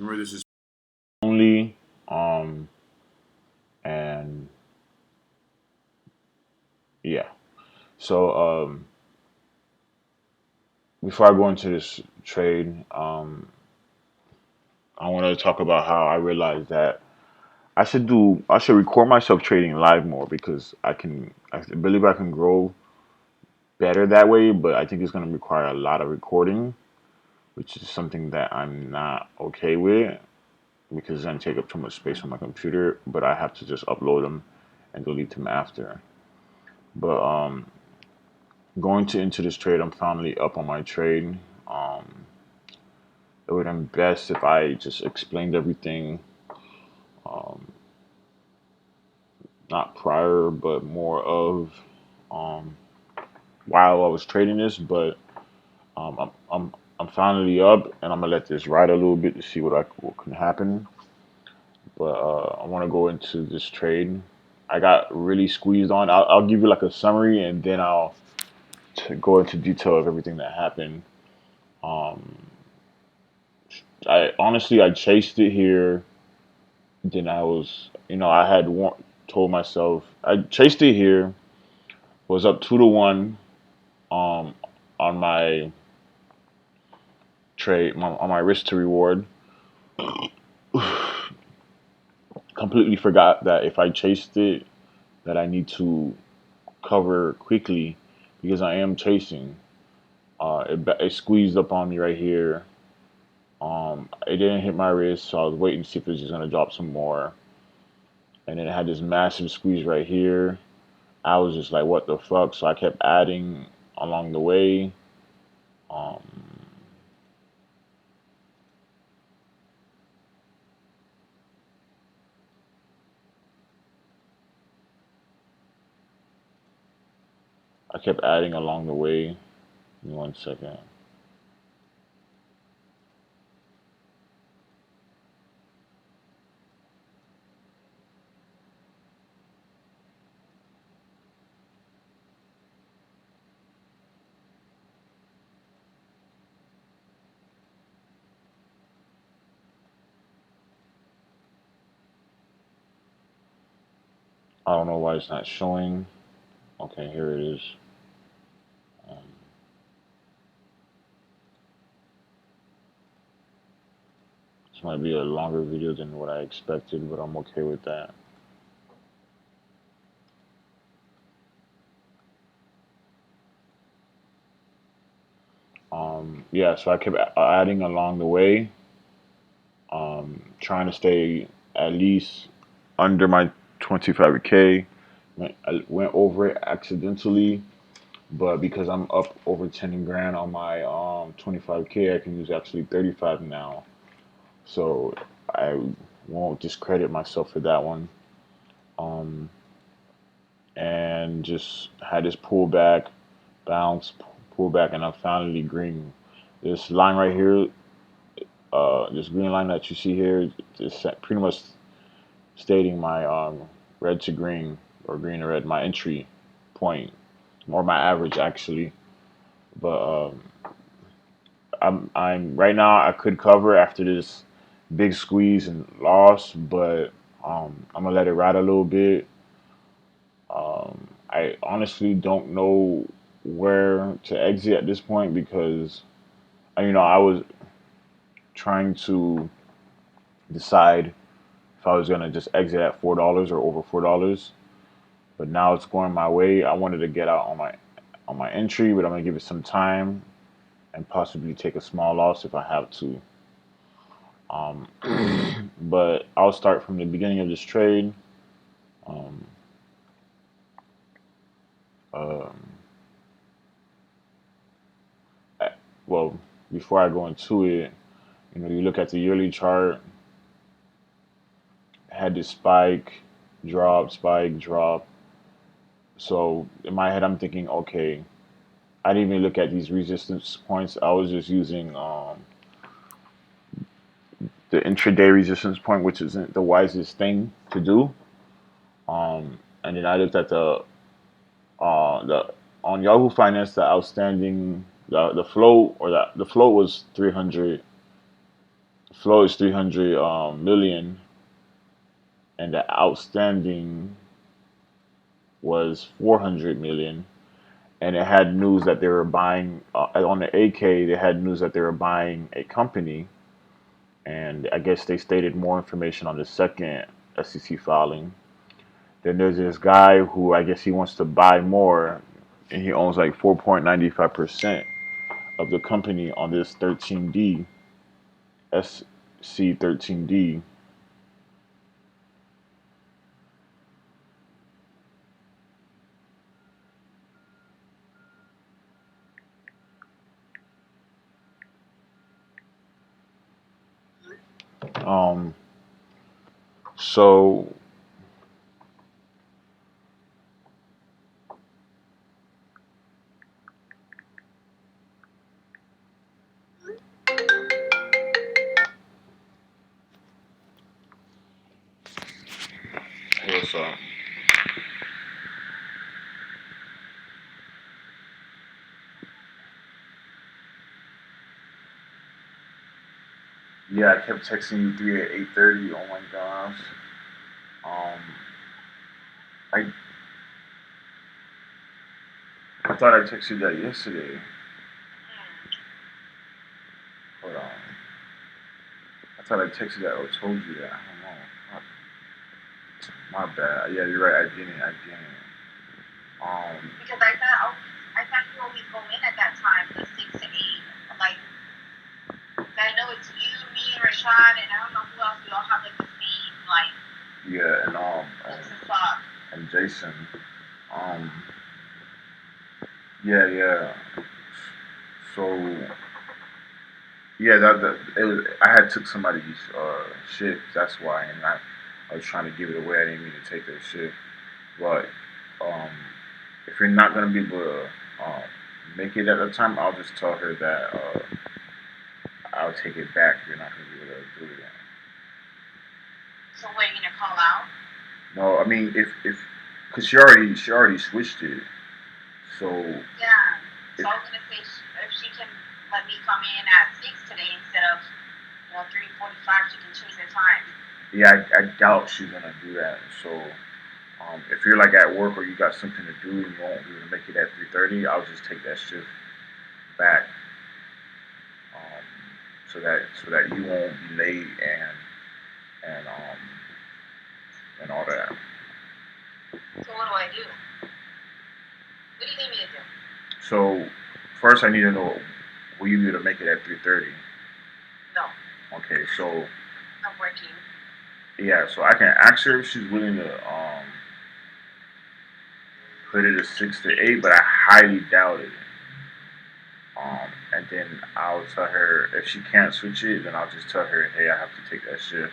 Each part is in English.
Remember, this is only. Um, and yeah. So before I go into this trade, I want to talk about how I realized that I should record myself trading live more because I believe I can grow better that way, but I think it's going to require a lot of recording, which is something that I'm not okay with because it's going to take up too much space on my computer, but I have to just upload them and delete them after. But going to into this trade, I'm finally up on my trade. Um, it would have been best if I just explained everything, um, not prior, but more of um, while I was trading this. But I'm finally up, and I'm gonna let this ride a little bit to see what can happen. But I want to go into this trade. I got really squeezed on. I'll give you like a summary, and then I'll go into detail of everything that happened. Um, I honestly I chased it here. Then I was, I had told myself I chased it here. Was up 2-1 um on my trade on my risk to reward. Completely forgot that if I chased it, that I need to cover quickly because I am chasing. It squeezed up on me right here. It didn't hit my wrist, so I was waiting to see if it was just gonna drop some more. And then it had this massive squeeze right here. I was just like, what the fuck? So I kept adding along the way. Um, I kept adding along the way. Give me 1 second. I don't know why it's not showing. Okay, here it is. Um, this might be a longer video than what I expected, but I'm okay with that. Yeah, so I kept adding along the way, trying to stay at least under my 25K. I went over it accidentally, but because I'm up over 10 grand on my 25K, I can use actually 35 now. So I won't discredit myself for that one. Um, and just had this pullback, bounce, pullback, and I'm finally green. This line right here, this green line that you see here, is pretty much stating my red to green or green to red, my entry point or my average actually. But I'm right now I could cover after this big squeeze and loss, but I'm gonna let it ride a little bit. I honestly don't know where to exit at this point because I was trying to decide if I was gonna just exit at $4 or over $4, but now it's going my way. I wanted to get out on my entry, but I'm gonna give it some time and possibly take a small loss if I have to. Um, but I'll start from the beginning of this trade. Um, um, I- well, before I go into it, you look at the yearly chart, had this spike, drop. So in my head, I'm thinking, okay, I didn't even look at these resistance points. I was just using the intraday resistance point, which isn't the wisest thing to do. And then I looked at the on Yahoo Finance, the outstanding the float or the float was 300 flow is 300 million, and the outstanding was 400 million. And it had news that they were buying on the AK. They had news that they were buying a company, and I guess they stated more information on the second SEC filing. Then there's this guy who I guess he wants to buy more, and he owns like 4.95% of the company on this 13D SC13D. Um, so what's up? Yeah, I kept texting you three at 8:30. Oh my gosh. Um, I I thought I texted you that yesterday. Hold on. I thought I texted that or told you that. I don't know. My bad. Yeah, you're right. I didn't. I didn't. Because I thought you always go in at that time, the 6 to 8. Like I know it's you, me, and Rashad, and I don't know who else. We all have like the same like. Yeah, and Jason. Um, yeah. So yeah, that it was. I had took somebody's shift. That's why, and I was trying to give it away. I didn't mean to take their shift, but um, if you're not gonna be able to make it at the time, I'll just tell her that I'll take it back. You're not gonna be able to do it. So what, you gonna call out? No, I mean if because she already switched it, so yeah. So I was gonna say if she can let me come in at 6 today instead of 3:45, she can change the time. Yeah, I doubt she's gonna do that. So if you're like at work or you got something to do and you won't be able to make it at 3:30, I'll just take that shift back, um, so that you won't be late and all that. So what do I do? What do you need me to do? So first, I need to know, will you be able to make it at 3:30? No. Okay, so I'm working. Yeah, so I can ask her if she's willing to put it at 6 to 8, but I highly doubt it. And then I'll tell her if she can't switch it, then I'll just tell her, hey, I have to take that shift.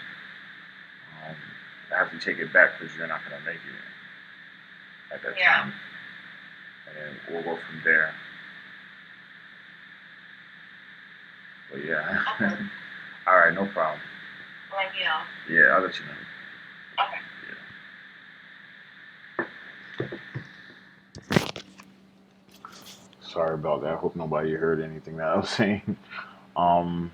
Um, I have to take it back because you're not gonna make it at that time, and then we'll go from there. But yeah, okay. All right, no problem. Let me know. Yeah, I'll let you know. Okay. Yeah. Sorry about that. I hope nobody heard anything that I was saying. Um.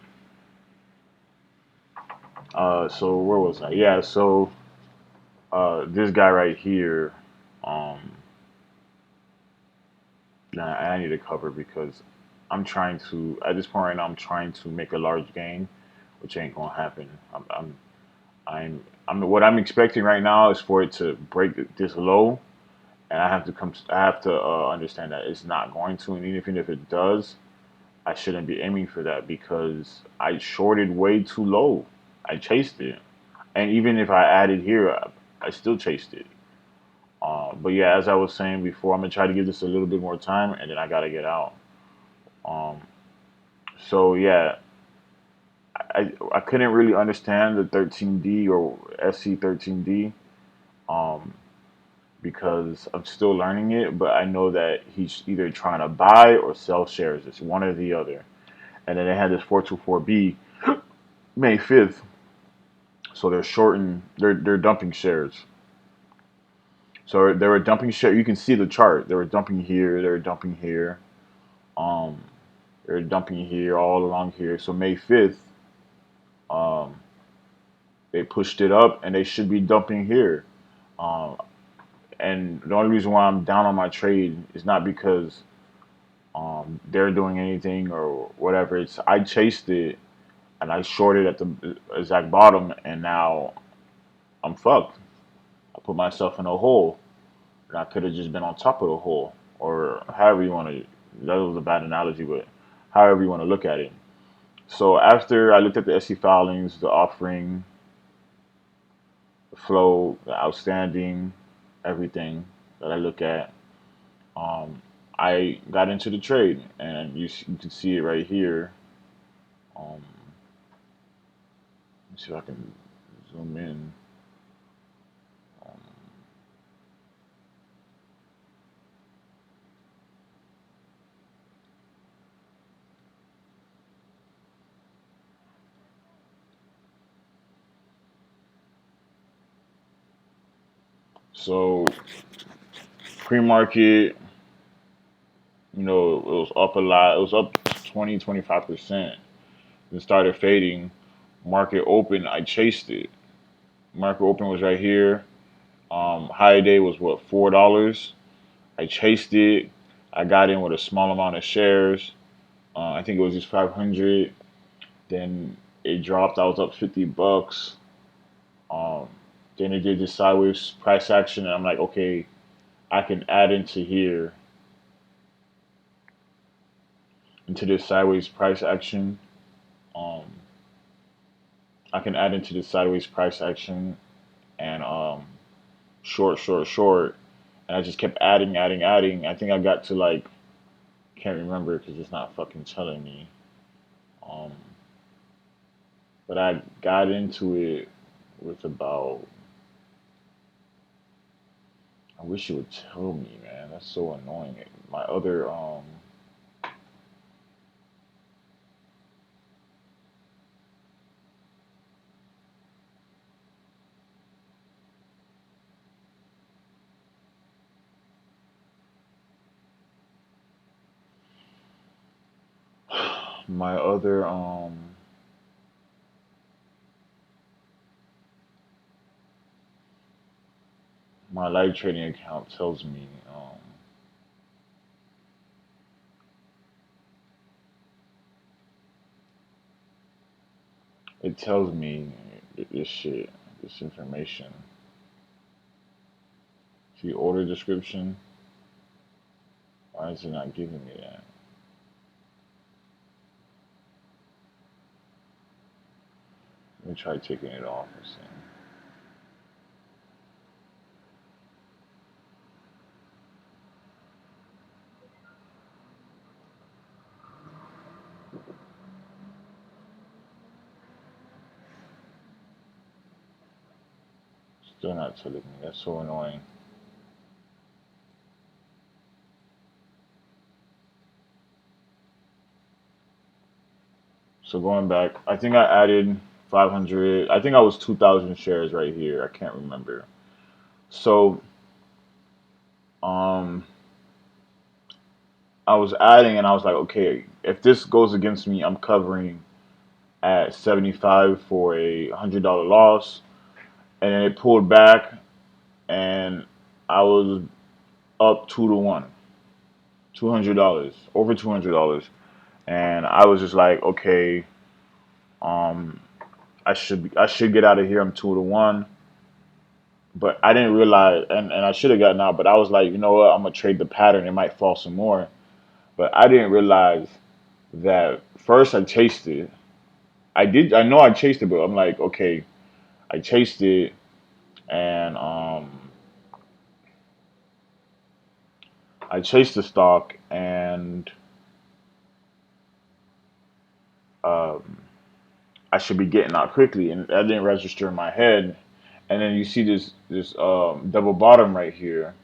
So where was I? Yeah. So this guy right here. Um. Nah, I need to cover because I'm trying to at this point right now. I'm trying to make a large gain, which ain't gonna happen. I'm what I'm expecting right now is for it to break this low, and I have to understand that it's not going to, and even if it does, I shouldn't be aiming for that because I shorted way too low. I chased it, and even if I added here, I still chased it. But yeah, as I was saying before, I'm gonna try to give this a little bit more time, and then I gotta get out. Um, so yeah, I couldn't really understand the 13D or SC13D. Um, because I'm still learning it, but I know that he's either trying to buy or sell shares. It's one or the other. And then they had this 424B May 5th, so they're shorting, they're dumping shares. So they were dumping share. You can see the chart. They were dumping here. They were dumping here. Um, they're dumping here all along here. So May 5th, Um, they pushed it up, and they should be dumping here. Um, and the only reason why I'm down on my trade is not because they're doing anything or whatever. It's I chased it and I shorted at the exact bottom, and now I'm fucked. I put myself in a hole, and I could have just been on top of the hole, or however you want to. That was a bad analogy, but however you want to look at it. So after I looked at the SC filings, the offering, the flow, the outstanding, everything that I look at, um, I got into the trade, and you can see it right here. Um, let's see if I can zoom in. Um, so pre-market, it was up a lot. It was up 20, 25%. Then started fading. Market open, I chased it. Market open was right here. High day was what, $4. I chased it. I got in with a small amount of shares. I think it was just 500. Then it dropped. I was up $50. Um, then it did this sideways price action, and I'm like, okay, I can add into this sideways price action. Um, I can add into this sideways price action and short, short, short, and I just kept adding, adding, adding. I think I got to like can't remember because it's not fucking telling me. Um, but I got into it with about. I wish it would tell me, man. That's so annoying. My other my other my live trading account tells me it tells me this shit, this information. See order description. Why is it not giving me that? Let me try taking it off or something. Still not telling me. That's so annoying. So going back, I think I added 500. I think I was 2,000 shares right here. I can't remember. So um, I was adding, and I was like, okay, if this goes against me, I'm covering at 75 for a $100 loss, and then it pulled back, and I was up 2 to 1, $200, over $200, and I was just like, okay, um, I should get out of here. I'm 2 to 1, but I didn't realize, and I should have gotten out, but I was like, you know what, I'm gonna trade the pattern. It might fall some more, but I didn't realize that first I chased it. I know I chased it, but I'm like, okay, I chased it, and I chased the stock, and um, I should be getting out quickly, and that didn't register in my head. And then you see this double bottom right here,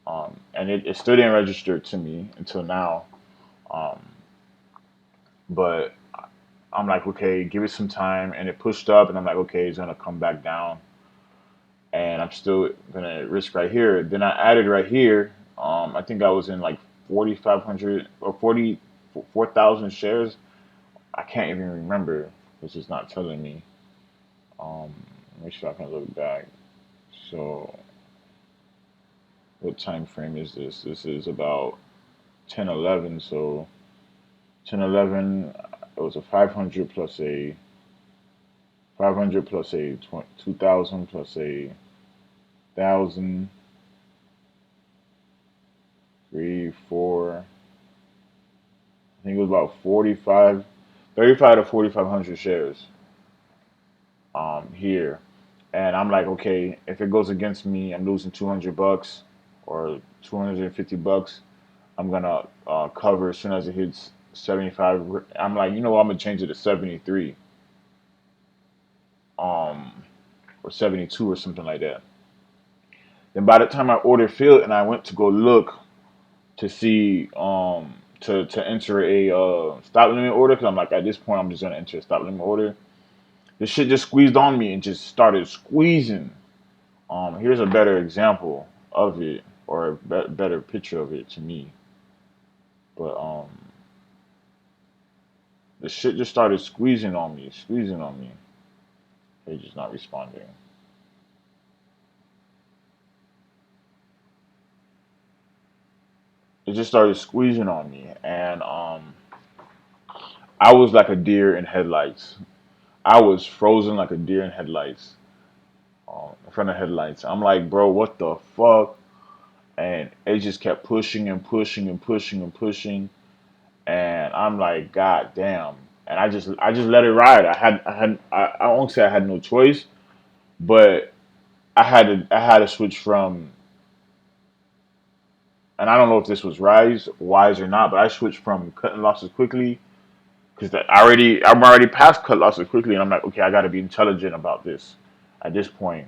and it still didn't register to me until now. Um, but I'm like, okay, give it some time, and it pushed up, and I'm like, okay, it's gonna come back down, and I'm still gonna risk right here. Then I added right here. I think I was in like 4,500 or 4,000 shares. I can't even remember. which is not telling me. Um, Make sure I can look back. So, what time frame is this? This is about 10:11. So, 10:11. It was a 500 plus a 2,000 plus a thousand, three, four. I think it was about 35 to 4,500 shares. Here, and I'm like, okay, if it goes against me, I'm losing $200 or $250. I'm gonna cover as soon as it hits 75. I'm like, you know what? I'm gonna change it to 73, um, or 72 or something like that. Then by the time my order filled and I went to go look to see to enter a stop limit order, because I'm like, at this point I'm just gonna enter a stop limit order. This shit just squeezed on me and just started squeezing. Here's a better example of it, or a better picture of it to me. But the shit just started squeezing on me. They're just not responding. It just started squeezing on me, and I was like a deer in headlights. I was frozen like a deer in headlights, in front of headlights. I'm like, bro, what the fuck? And it just kept pushing and pushing and pushing and pushing, and I'm like, God damn. And I just let it ride. I won't say I had no choice, but I had to switch from, and I don't know if this was wise or not, but I switched from cutting losses quickly because I'm already past cut losses quickly, and I'm like, okay, I got to be intelligent about this at this point.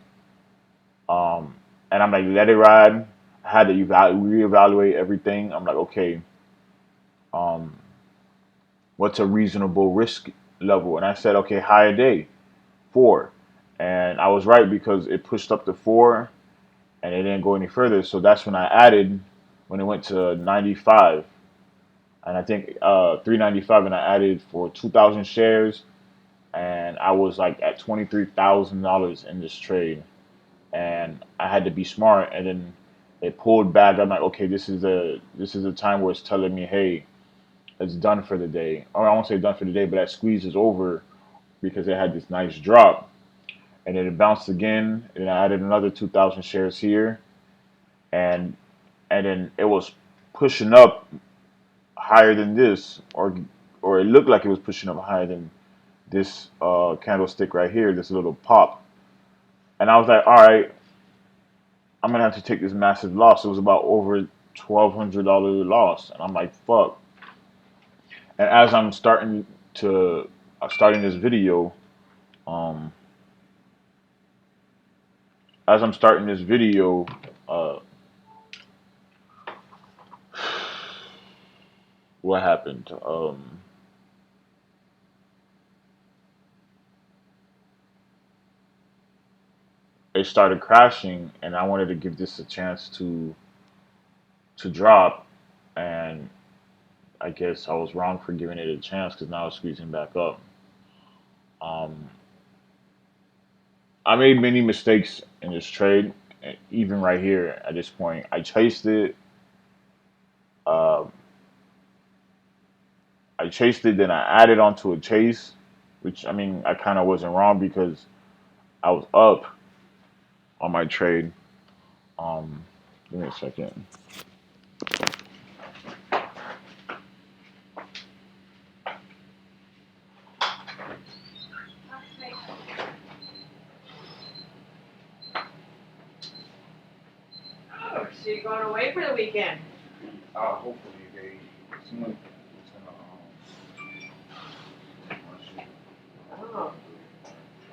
Um, and I'm like, let it ride. I had to reevaluate everything. I'm like, okay, um, what's a reasonable risk level? And I said, okay, higher day, 4. And I was right because it pushed up to 4 and it didn't go any further. So that's when I added, when it went to 95. And I think 395, and I added for 2,000 shares. And I was like at $23,000 in this trade. And I had to be smart. And then it pulled back. I'm like, okay, this is a time where it's telling me, hey, it's done for the day. Or I won't say done for the day, but that squeeze is over because it had this nice drop. And then it bounced again, and I added another 2,000 shares here, and then it was pushing up higher than this, or it looked like it was pushing up higher than this candlestick right here, this little pop. And I was like, all right, I'm gonna have to take this massive loss. It was about over $1,200 loss, and I'm like, fuck. And as I'm starting this video, um, as I'm starting this video, uh, what happened? It started crashing, and I wanted to give this a chance to drop, and I guess I was wrong for giving it a chance because now it's squeezing back up. Um, I made many mistakes in this trade, even right here at this point. I chased it. Uh, I chased it, then I added onto a chase, which I mean I kind of wasn't wrong because I was up on my trade. Um, Give me a second. Oh, so you're going away for the weekend? Hopefully someone is gonna Oh.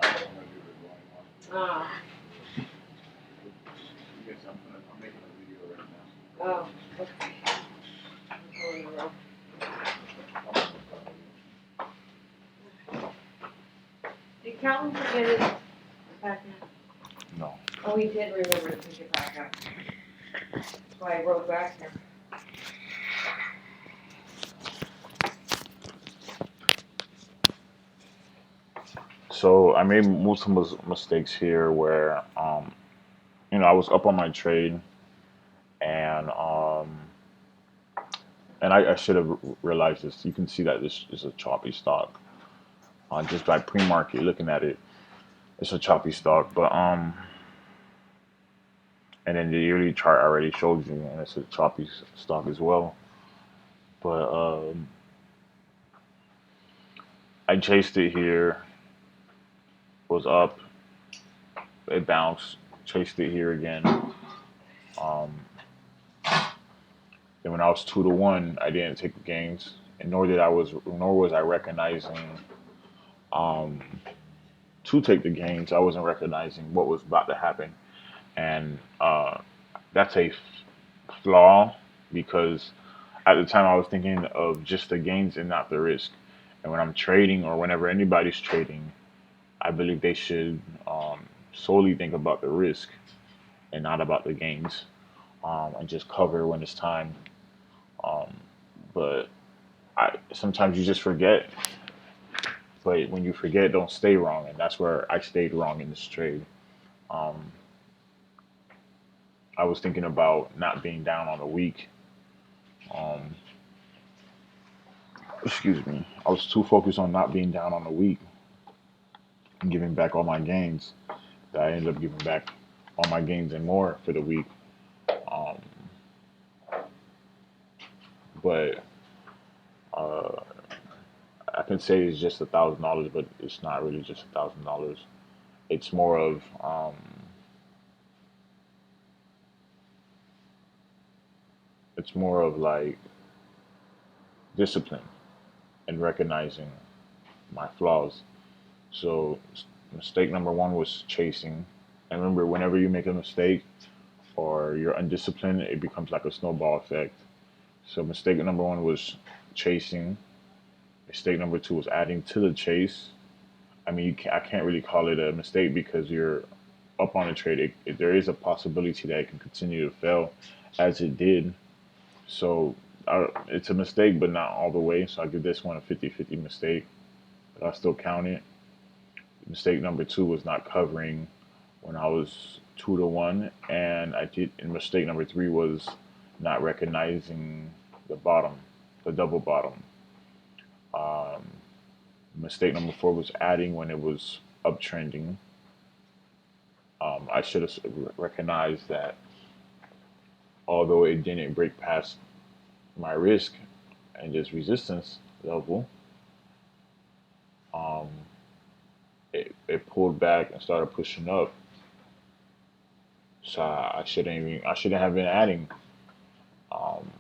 I don't want to do it going on. Oh. Yes, I'm making a video right Oh. Okay. I'm going around. Did Calvin forget his back now? No. Oh, he did remember to pick it back up. That's why I wrote back here. So I made multiple mistakes here where, I was up on my trade and I should have realized this. You can see that this is a choppy stock just by pre-market looking at it. It's a choppy stock, but and then the yearly chart already shows you, and it's a choppy stock as well. But I chased it here, was up, it bounced, chased it here again. Um, then when I was 2 to 1, I didn't take the gains, and nor was I recognizing um, to take the gains. I wasn't recognizing what was about to happen, and that's a flaw because at the time I was thinking of just the gains and not the risk. And when I'm trading or whenever anybody's trading, I believe they should solely think about the risk and not about the gains, and just cover when it's time. Um, but sometimes you just forget. But when you forget, don't stay wrong, and that's where I stayed wrong in this trade. Um, I was thinking about not being down on a week. Um, excuse me. I was too focused on not being down on the week and giving back all my gains that I ended up giving back all my gains and more for the week. Um, but uh, I can say it's just $1,000, but it's not really just $1,000. It's more of like discipline and recognizing my flaws. So mistake number one was chasing. And remember, whenever you make a mistake or you're undisciplined, it becomes like a snowball effect. So mistake number one was chasing. Mistake number two was adding to the chase. I mean, I can't really call it a mistake because you're up on a trade. There is a possibility that it can continue to fail, as it did. So it's a mistake, but not all the way. So I give this one a 50-50 mistake, but I still count it. Mistake number two was not covering when I was 2 to 1, and I did. And mistake number three was not recognizing the bottom, the double bottom. Um, Mistake number four was adding when it was uptrending. I should have recognized that although it didn't break past my risk and this resistance level, um, it pulled back and started pushing up. So I shouldn't have been adding. Um,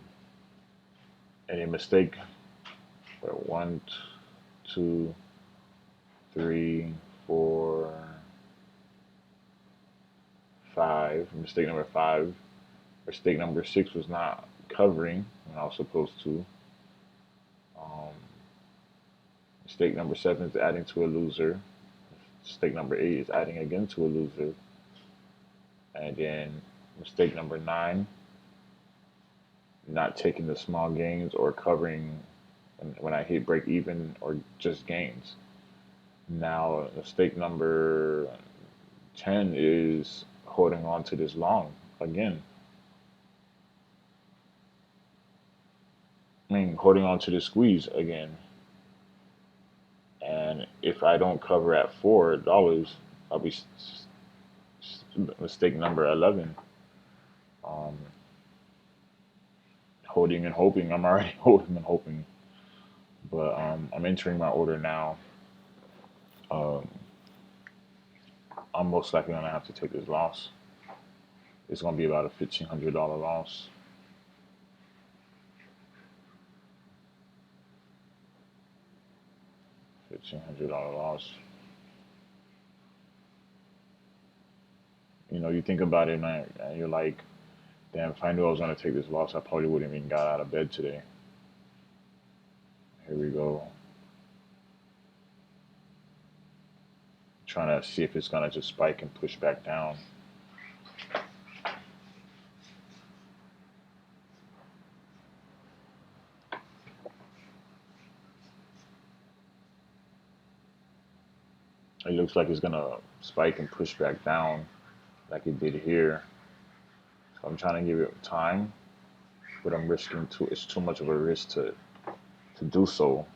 any mistake for one, two, three, four, five. Mistake number five. Mistake number six was not covering when I was supposed to. Um, Mistake number seven is adding to a loser. Mistake number eight is adding again to a loser. And then mistake number nine, not taking the small gains or covering when I hit break even or just gains. Now, mistake number 10 is holding on to this long again. I mean, holding on to the squeeze again. And if I don't cover at $4, I'll be mistake number 11. Um, Holding and hoping. I'm already holding and hoping. But I'm entering my order now. Um, I'm most likely going to have to take this loss. It's going to be about a $1,500 loss. $1,500 loss. You think about it, man, and you're like, damn, if I knew I was going to take this loss, I probably wouldn't even got out of bed today. Here we go. Trying to see if it's going to just spike and push back down. It looks like it's gonna spike and push back down like it did here. So I'm trying to give it time, but I'm risking too. It's too much of a risk to do so.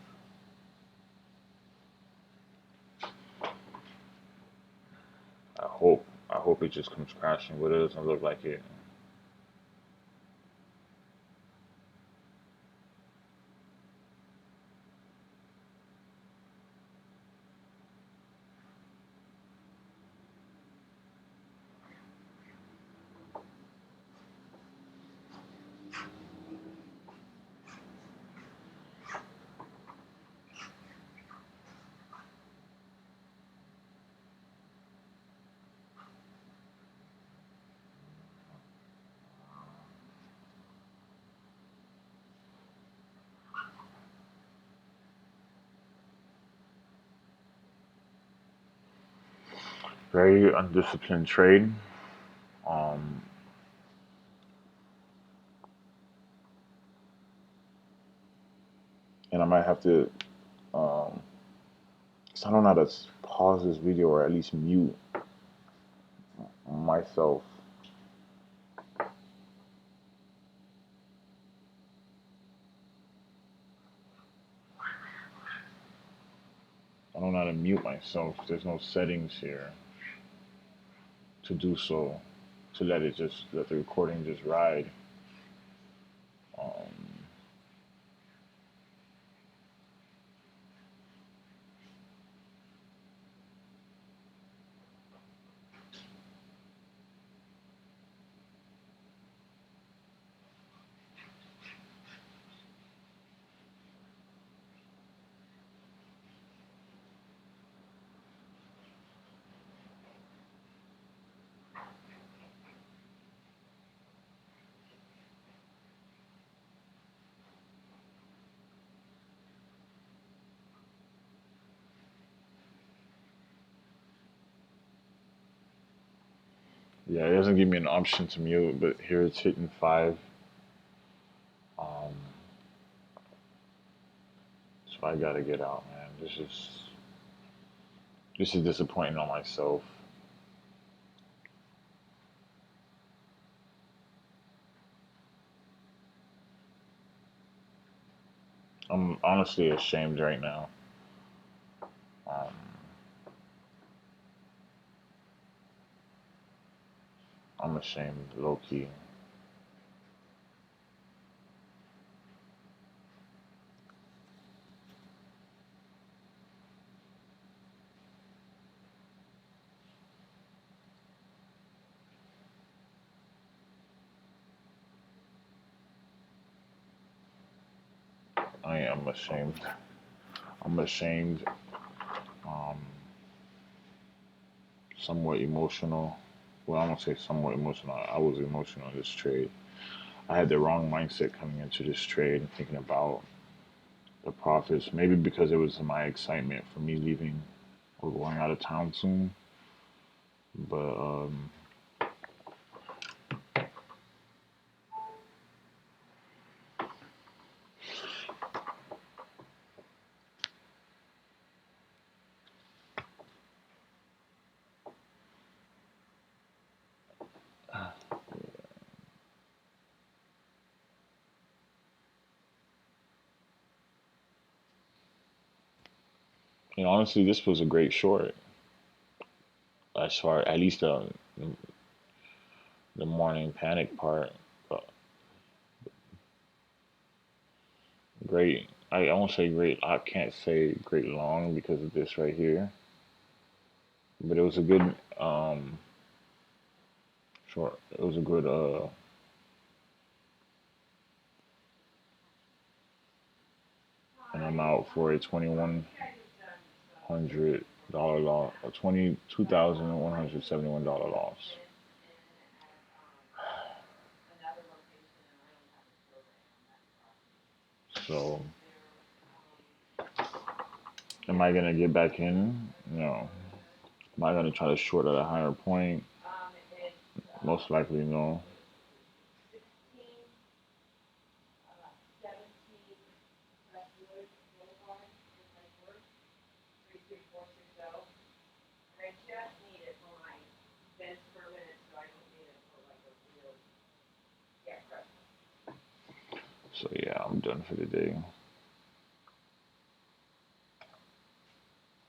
I hope it just comes crashing, but it doesn't look like it. Very undisciplined trade. Um, and I might have to. Um, 'Cause I don't know how to pause this video or at least mute myself. I don't know how to mute myself. There's no settings here to do so. To let the recording just ride. Um, yeah, it doesn't give me an option to mute, but here it's hitting 5. Um, so I gotta get out, man. This is disappointing on myself. I'm honestly ashamed right now. Um, I'm ashamed, low key. I am ashamed. I'm ashamed. Um, Somewhat emotional. Well, I won't say somewhat emotional. I was emotional in this trade. I had the wrong mindset coming into this trade and thinking about the profits. Maybe because it was my excitement for me leaving or going out of town soon. But honestly, this was a great short. As far at least the morning panic part, uh, great. I won't say great. I can't say great long because of this right here. But it was a good short. It was a good and I'm out for a $2,100 loss, a $22,171 loss. So, am I gonna get back in? No. Am I gonna try to short at a higher point? Most likely, no. So yeah, I'm done for the day.